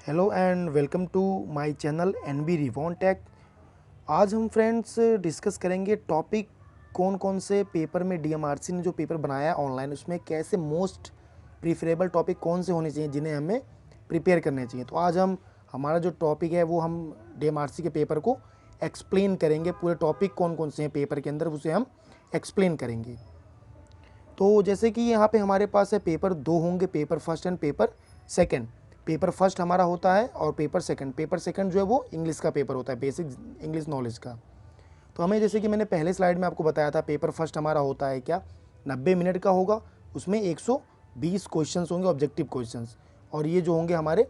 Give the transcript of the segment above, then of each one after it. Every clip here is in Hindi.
Hello and welcome to my channel NB रिवॉन टेक। आज हम फ्रेंड्स डिस्कस करेंगे टॉपिक कौन कौन से पेपर में डीएमआरसी ने जो पेपर बनाया है ऑनलाइन उसमें कैसे मोस्ट प्रीफरेबल टॉपिक कौन से होने चाहिए जिन्हें हमें प्रिपेयर करने चाहिए। तो आज हम हमारा जो टॉपिक है वो हम डीएमआरसी के पेपर को एक्सप्लेन करेंगे। पूरे टॉपिक कौन कौन से हैं पेपर के अंदर उसे हम एक्सप्लेन करेंगे। तो जैसे कि यहाँ पे हमारे पास है पेपर दो होंगे, paper first and paper second. Paper first हमारा होता है और पेपर सेकंड जो है वो इंग्लिश का पेपर होता है, बेसिक इंग्लिश नॉलेज का। तो हमें जैसे कि मैंने पहले स्लाइड में आपको बताया था पेपर फर्स्ट हमारा होता है क्या 90 मिनट का होगा। उसमें 120 क्वेश्चंस होंगे ऑब्जेक्टिव क्वेश्चंस, और ये जो होंगे हमारे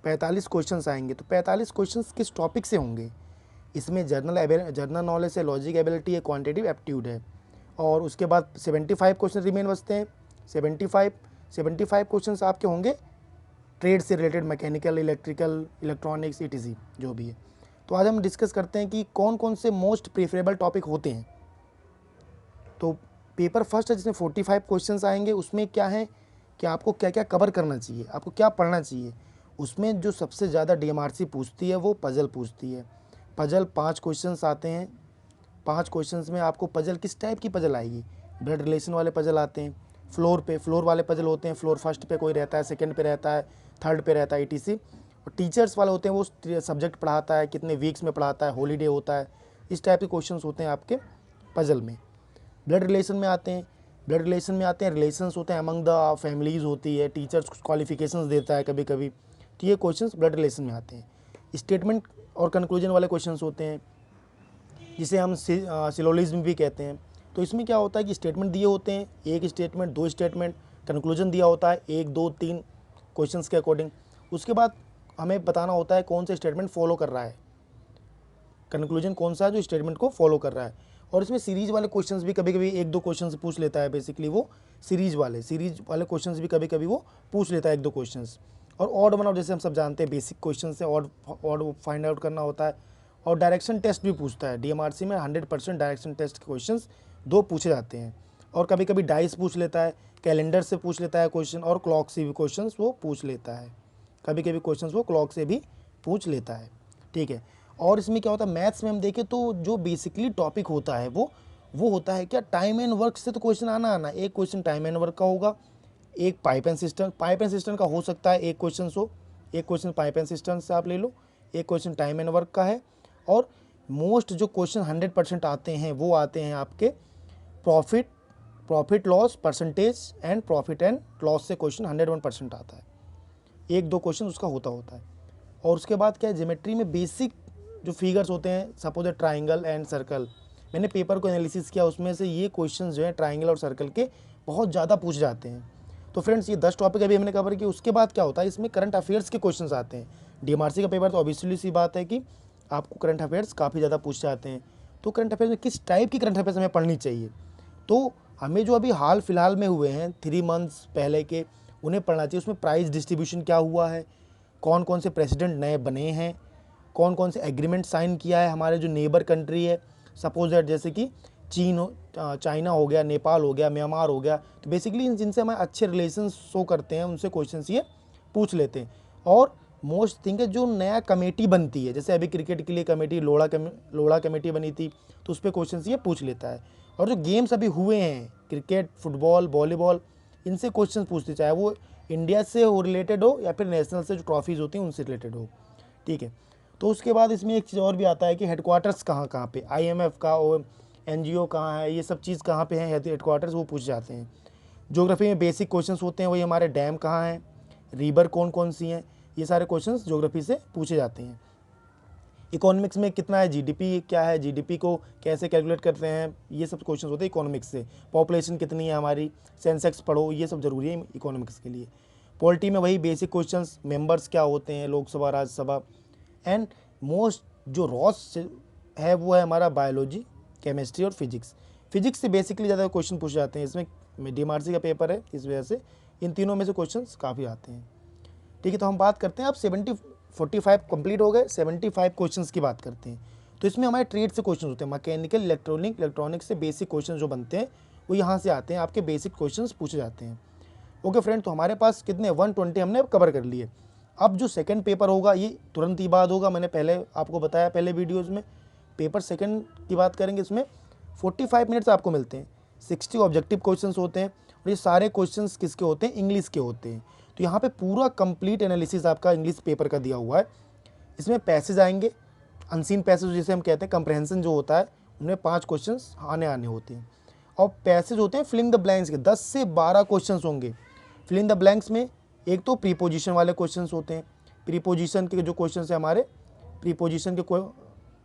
45 क्वेश्चंस आएंगे। तो 45 क्वेश्चंस किस टॉपिक से होंगे? इसमें जर्नल नॉलेज है, लॉजिक एबिलिटी है, क्वान्टिटेटिव एप्टीट्यूड है। और उसके बाद 75 क्वेश्चन रिमेन बचते हैं। 75 क्वेश्चंस आपके होंगे ट्रेड से related, mechanical, electrical, electronics, etc जो भी है। तो आज हम डिस्कस करते हैं कि कौन कौन से मोस्ट प्रेफरेबल टॉपिक होते हैं। तो पेपर फर्स्ट है जिसमें 45 क्वेश्चंस आएंगे। उसमें क्या है कि आपको क्या क्या कवर करना चाहिए, आपको क्या पढ़ना चाहिए। उसमें जो सबसे ज़्यादा डीएमआरसी पूछती है वो पजल पूछती है। पजल 5 क्वेश्चंस आते हैं। 5 क्वेश्चंस में आपको पजल किस टाइप की पजल आएगी? ब्लड रिलेशन वाले पजल आते हैं, फ्लोर वाले पजल होते हैं। फ्लोर फर्स्ट पे कोई रहता है, सेकंड पे रहता है, थर्ड पे रहता है, ईटीसी। और टीचर्स वाले होते हैं, वो सब्जेक्ट पढ़ाता है, कितने वीक्स में पढ़ाता है, हॉलीडे होता है, इस टाइप के क्वेश्चंस होते हैं आपके पजल में। ब्लड रिलेशन में आते हैं। रिलेशंस होते हैं, अमंग द फैमिलीज़ होती है, टीचर्स कुछ क्वालिफिकेशंस देता है कभी कभी। तो ये क्वेश्चंस ब्लड रिलेशन में आते हैं। स्टेटमेंट और कंक्लूजन वाले क्वेश्चंस होते हैं जिसे हम सिलोजिज्म भी कहते हैं। तो इसमें क्या होता है कि स्टेटमेंट दिए होते हैं, एक स्टेटमेंट, दो स्टेटमेंट, कंक्लूजन दिया होता है 1 2 3 क्वेश्चंस के अकॉर्डिंग। उसके बाद हमें बताना होता है कौन सा स्टेटमेंट फॉलो कर रहा है, कंक्लूजन कौन सा है जो स्टेटमेंट को फॉलो कर रहा है। और इसमें सीरीज वाले क्वेश्चंस भी कभी कभी 1 2 क्वेश्चंस पूछ लेता है। बेसिकली वो सीरीज वाले क्वेश्चंस भी कभी कभी वो पूछ लेता है 1 2 क्वेश्चंस। और ऑड वन आउट जैसे हम सब जानते हैं बेसिक क्वेश्चन से ऑड फाइंड आउट करना होता है। और डायरेक्शन टेस्ट भी पूछता है। डीएमआरसी में 100% डायरेक्शन टेस्ट के क्वेश्चंस 2 पूछे जाते हैं। और कभी कभी डाइस पूछ लेता है, कैलेंडर से पूछ लेता है क्वेश्चन, और क्लॉक से भी क्वेश्चंस वो पूछ लेता है। कभी कभी क्वेश्चंस वो क्लॉक से भी पूछ लेता है। ठीक है। और इसमें क्या होता है, मैथ्स में हम देखें तो जो बेसिकली टॉपिक होता है वो होता है क्या, टाइम एंड वर्क से तो क्वेश्चन आना। एक क्वेश्चन टाइम एंड वर्क का होगा, एक पाइप एंड सिस्टम का हो सकता है। एक क्वेश्चन पाइप एंड सिस्टम से आप ले लो, एक क्वेश्चन टाइम एंड वर्क का है। और मोस्ट जो क्वेश्चन 100% आते हैं वो आते हैं आपके profit loss percentage and profit and loss से क्वेश्चन 101% आता है। 1 2 क्वेश्चन उसका होता है। और उसके बाद क्या है, ज्योमेट्री में बेसिक जो फिगर्स होते हैं, सपोज ट्राइंगल एंड सर्कल। मैंने पेपर को एनालिसिस किया, उसमें से ये क्वेश्चंस जो है ट्राइंगल और सर्कल के बहुत ज़्यादा पूछ जाते हैं। तो फ्रेंड्स ये 10 टॉपिक अभी हमने कवर किए। उसके बाद क्या होता है, इसमें करंट अफेयर्स के क्वेश्चंस आते हैं। डीएमआरसी का पेपर तो ऑब्वियसली सी बात है कि आपको करंट अफेयर्स काफ़ी ज़्यादा पूछ जाते हैं। तो करंट अफेयर्स में किस टाइप की करंट अफेयर्स हमें पढ़नी चाहिए? तो हमें जो अभी हाल फिलहाल में हुए हैं 3 मंथ्स पहले के, उन्हें पढ़ना चाहिए। उसमें प्राइस डिस्ट्रीब्यूशन क्या हुआ है, कौन कौन से प्रेसिडेंट नए बने हैं, कौन कौन से एग्रीमेंट साइन किया है हमारे जो नेबर कंट्री है, सपोज दैट जैसे कि चाइना हो गया, नेपाल हो गया, म्यांमार हो गया। तो बेसिकली जिनसे हमारे अच्छे रिलेशन शो करते हैं उनसे क्वेश्चन ये पूछ लेते हैं। और मोस्ट थिंग है जो नया कमेटी बनती है, जैसे अभी क्रिकेट के लिए कमेटी लोढ़ा कमेटी बनी थी, तो उस पर क्वेश्चन ये पूछ लेता है। और जो गेम्स अभी हुए हैं, क्रिकेट, फुटबॉल, वॉलीबॉल, इनसे क्वेश्चन पूछते, चाहे वो इंडिया से रिलेटेड हो या फिर नेशनल से जो ट्रॉफीज़ होती हैं उनसे रिलेटेड हो। ठीक है। तो उसके बाद इसमें एक चीज़ और भी आता है कि हेडक्वार्टर्स कहाँ कहाँ पे, आईएमएफ का और एनजीओ कहाँ है, ये सब चीज़ कहाँ पे है हेडक्वार्टर्स, वो पूछ जाते हैं। ज्योग्राफी में बेसिक क्वेश्चंस होते हैं, वही हमारे डैम कहाँ हैं, रिवर कौन कौन सी हैं, ये सारे क्वेश्चंस ज्योग्राफी से पूछे जाते हैं। इकोनॉमिक्स में कितना है जीडीपी, क्या है जीडीपी को कैसे कैलकुलेट करते हैं, ये सब क्वेश्चंस होते हैं इकोनॉमिक्स से। पॉपुलेशन कितनी है हमारी, सेंसेक्स पढ़ो, ये सब ज़रूरी है इकोनॉमिक्स के लिए। पॉलिटी में वही बेसिक क्वेश्चंस, मेंबर्स क्या होते हैं लोकसभा राज्यसभा। एंड मोस्ट जो रॉस है वो है हमारा बायोलॉजी, केमिस्ट्री और फिजिक्स से बेसिकली ज़्यादा क्वेश्चन पूछे जाते हैं। इसमें डीएमआरसी का पेपर है, इस वजह से इन तीनों में से क्वेश्चंस काफ़ी आते हैं। ठीक है। तो हम बात करते हैं, अब 45 कंप्लीट हो गए, 75 क्वेश्चंस की बात करते हैं। तो इसमें हमारे ट्रेड से क्वेश्चन होते हैं, मैकेनिकल, इलेक्ट्रॉनिक्स से बेसिक क्वेश्चन जो बनते हैं वो यहाँ से आते हैं, आपके बेसिक क्वेश्चंस पूछे जाते हैं। ओके फ्रेंड, तो हमारे पास कितने 120 हमने कवर कर लिए। अब जो सेकंड पेपर होगा ये तुरंत ही बाद होगा, मैंने पहले आपको बताया पहले वीडियोज़ में। पेपर सेकंड की बात करेंगे, इसमें 45 मिनट्स आपको मिलते हैं, 60 ऑब्जेक्टिव क्वेश्चंस होते हैं और ये सारे क्वेश्चंस किसके होते हैं, इंग्लिश के होते हैं। तो यहाँ पे पूरा कंप्लीट एनालिसिस आपका इंग्लिश पेपर का दिया हुआ है। इसमें पैसेज आएंगे, अनसीन पैसेज जिसे हम कहते हैं, कंप्रहेंशन जो होता है उनमें 5 क्वेश्चंस आने होते हैं। और पैसेज होते हैं फिलिंग द ब्लैंक्स के, 10 से 12 क्वेश्चंस होंगे। फिलिंग द ब्लैंक्स में एक तो प्रीपोजिशन वाले क्वेश्चंस होते हैं, प्रीपोजिशन के जो क्वेश्चंस हैं हमारे, प्रीपोजिशन के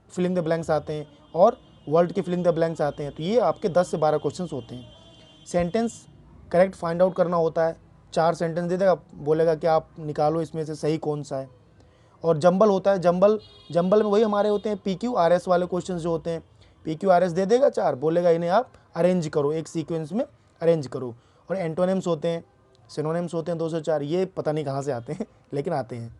फिलिंग द ब्लैंक्स आते हैं और वर्ड के फिलिंग द ब्लैंक्स आते हैं। तो ये आपके 10 से 12 क्वेश्चंस होते हैं। सेंटेंस करेक्ट फाइंड आउट करना होता है, 4 सेंटेंस दे देगा, बोलेगा कि आप निकालो इसमें से सही कौन सा है। और जंबल होता है, जंबल में वही हमारे होते हैं PQRS वाले क्वेश्चन जो होते हैं। PQRS दे देगा 4, बोलेगा इन्हें आप अरेंज करो, एक सीक्वेंस में अरेंज करो। और एंटोनिम्स होते हैं, सिनोनिम्स होते हैं 2 से 4, ये पता नहीं कहाँ से आते हैं लेकिन आते हैं।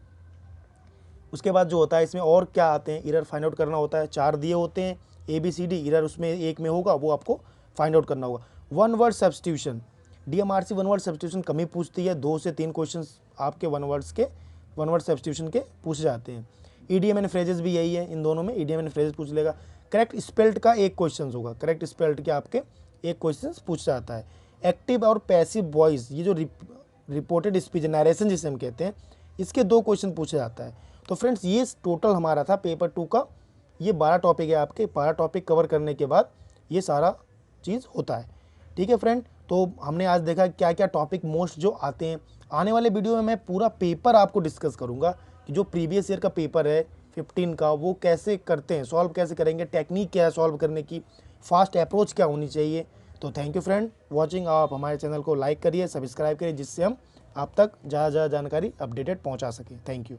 उसके बाद जो होता है इसमें और क्या आते हैं, इरर फाइंड आउट करना होता है, 4 दिए होते हैं ABCD, इरर उसमें एक में होगा, वो आपको फाइंड आउट करना होगा। One word substitution, DMRC one word substitution कमी पूछती है, 2 से 3 क्वेश्चन आपके वन वर्ड सब्स्टिट्यूशन के पूछे जाते हैं। EDM एंड फ्रेजेस भी यही है, इन दोनों में EDM एंड फ्रेजेस पूछ लेगा। करेक्ट स्पेल्ड का एक क्वेश्चन होगा, करेक्ट स्पेल्ड के आपके एक क्वेश्चन पूछ जाता है। एक्टिव और पैसिव वॉइस, ये जो रिपोर्टेड स्पीच नरेशन जिसे हम कहते हैं, इसके 2 क्वेश्चन पूछा जाता है। तो फ्रेंड्स ये टोटल हमारा था पेपर 2 का, ये 12 टॉपिक है आपके। 12 टॉपिक कवर करने के बाद ये सारा चीज़ होता है। ठीक है फ्रेंड, तो हमने आज देखा क्या क्या टॉपिक मोस्ट जो आते हैं। आने वाले वीडियो में मैं पूरा पेपर आपको डिस्कस करूंगा कि जो प्रीवियस ईयर का पेपर है 15 का, वो कैसे करते हैं, सॉल्व कैसे करेंगे, टेक्निक क्या है सॉल्व करने की, फास्ट अप्रोच क्या होनी चाहिए। तो थैंक यू फ्रेंड वॉचिंग। आप हमारे चैनल को लाइक करिए, सब्सक्राइब करिए, जिससे हम आप तक ज़्यादा जानकारी अपडेटेड पहुंचा सकें। Thank you.